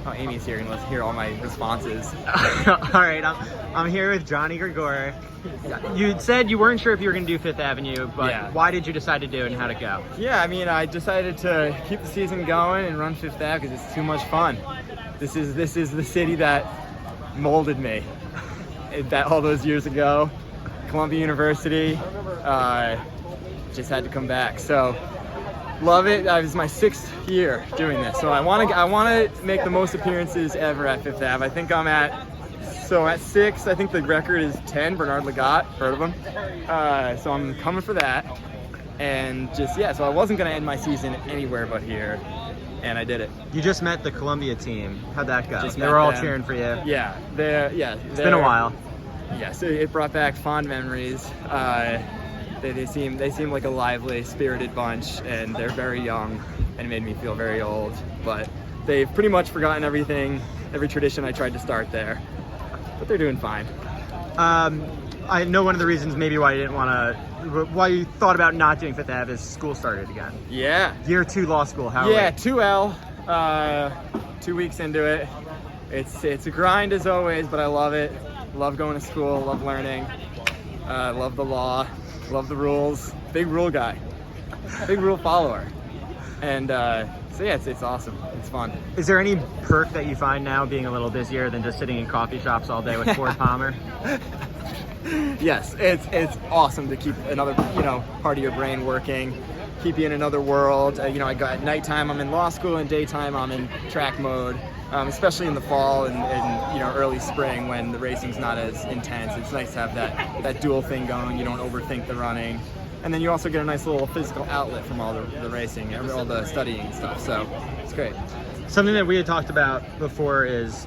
Oh, Amy's here and let's hear all my responses. All right, I'm here with Johnny Gregorek. You said you weren't sure if you were going to do Fifth Avenue, but Yeah. why did you decide to do it and how'd it go? Yeah, I mean, I decided to keep the season going and run Fifth Ave because it's too much fun. This is the city that molded me. That all those years ago, Columbia University, just had to come back. So love it. It was my 6th year doing this, so I want to make the most appearances ever at Fifth Ave. I think I'm at 6. I think the record is 10. Bernard Legat, heard of him. So I'm coming for that, and just so I wasn't gonna end my season anywhere but here, and I did it. You just met the Columbia team. How'd that go? Just They met were all them. cheering for you. Yeah, It's been a while. Yeah, so it brought back fond memories. They seem like a lively, spirited bunch, and they're very young, and it made me feel very old. But they've pretty much forgotten everything, every tradition I tried to start there. But they're doing fine. I know one of the reasons maybe why you thought about not doing Fifth Ave is school started again. Yeah. Year 2 law school. How are Yeah, we? 2L. 2 weeks into it. It's a grind as always, but I love it. Love going to school. Love learning. Love the law. Love the rules. Big rule guy. Big rule follower. And so yeah, it's awesome. It's fun. Is there any perk that you find now being a little busier than just sitting in coffee shops all day with Ford Palmer? Yes, it's awesome to keep another part of your brain working, keep you in another world. I got at nighttime I'm in law school, and daytime I'm in track mode. Especially in the fall and early spring when the racing's not as intense. It's nice to have that dual thing going. You don't overthink the running, and then you also get a nice little physical outlet from all the racing, all the studying and stuff. So it's great. Something that we had talked about before is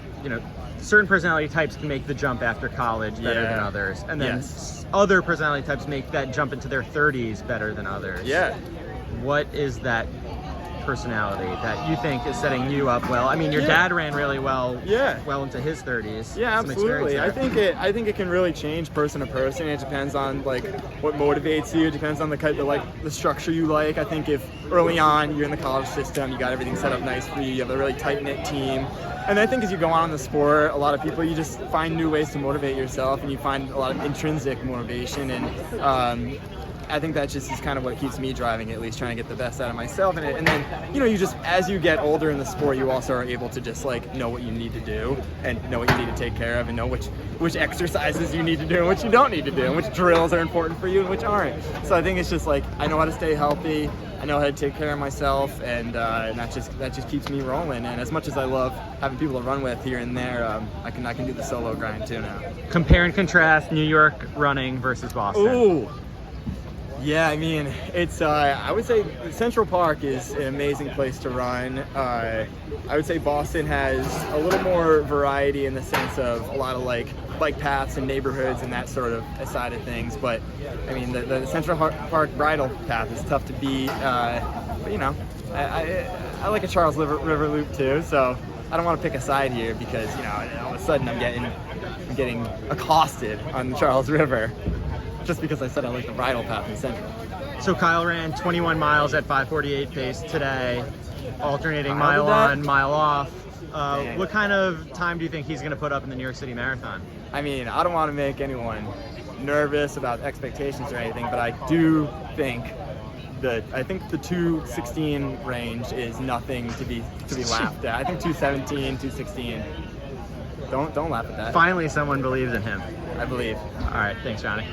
certain personality types can make the jump after college better than others, and then other personality types make that jump into their 30s better than others. Yeah. What is that personality that you think is setting you up well? I mean, your dad ran really well. Yeah. Well into his 30s. Yeah, Some experience absolutely. there. I think it can really change person to person. It depends on what motivates you. It depends on the structure you like. I think if early on you're in the college system, you got everything set up nice for you. You have a really tight knit team. And I think as you go on in the sport, a lot of people, you just find new ways to motivate yourself, and you find a lot of intrinsic motivation. And I think that just is kind of what keeps me driving, at least trying to get the best out of myself in it. And then, you just, as you get older in the sport, you also are able to just know what you need to do and know what you need to take care of and know which exercises you need to do and which you don't need to do and which drills are important for you and which aren't. So I think it's just I know how to stay healthy. I know how to take care of myself, and that just keeps me rolling. And as much as I love having people to run with here and there, I can do the solo grind too now. Compare and contrast New York running versus Boston. Ooh. Yeah, I mean, it's, I would say Central Park is an amazing place to run. I would say Boston has a little more variety in the sense of a lot of bike paths and neighborhoods and that sort of side of things. But I mean, the Central Park bridle path is tough to beat. But I like a Charles River loop too, so I don't want to pick a side here because all of a sudden I'm getting accosted on the Charles River. Just because I said I like the bridle path in Central. So Kyle ran 21 miles at 5:48 pace today, alternating mile on, mile off. What kind of time do you think he's going to put up in the New York City Marathon? I mean, I don't want to make anyone nervous about expectations or anything, but I do think the 2:16 range is nothing to be laughed at. I think 2:17, 2:16. Don't laugh at that. Finally, someone believes in him. I believe. All right, thanks, Johnny.